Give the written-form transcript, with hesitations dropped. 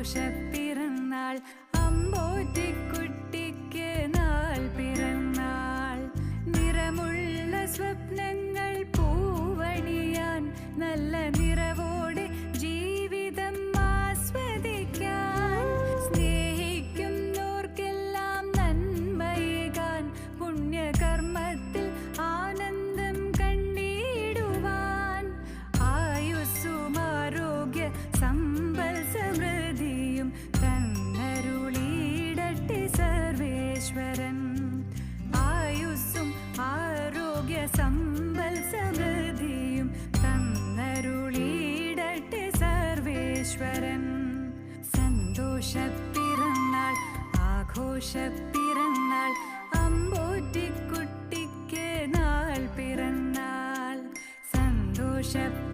ആഘോഷപ്പിറന്നാൾ അമ്പോറ്റിക്കുട്ടിക്ക് നാൾ പിറന്നാൾ. നിറമുള്ള സ്വപ്നങ്ങൾ പൂവണിയാൻ നല്ല നിറവോടെ ജീവിതം ആസ്വദിക്കാൻ. സ്നേഹിക്കുന്നോർക്കെല്ലാം നന്മയേകാൻ പുണ്യകർമ്മത്തിൽ ആനന്ദം കണ്ടിടുവാൻ. ആയുസ്സും ആരോഗ്യ സമ്പൽ സമൃദ്ധിയും തന്നരുളിയിടട്ടെ സർവേശ്വരൻ. ആയുസ്സും ആരോഗ്യ സമ്പൽ സമൃദ്ധിയും തന്നരുളിയിടട്ടെ സർവേശ്വരൻ. സന്തോഷപ്പിറന്നാൾ ആഘോഷപ്പിറന്നാൾ അമ്പോറ്റിക്കുട്ടിക്ക് നാൾ പിറന്നാൾ. സന്തോഷ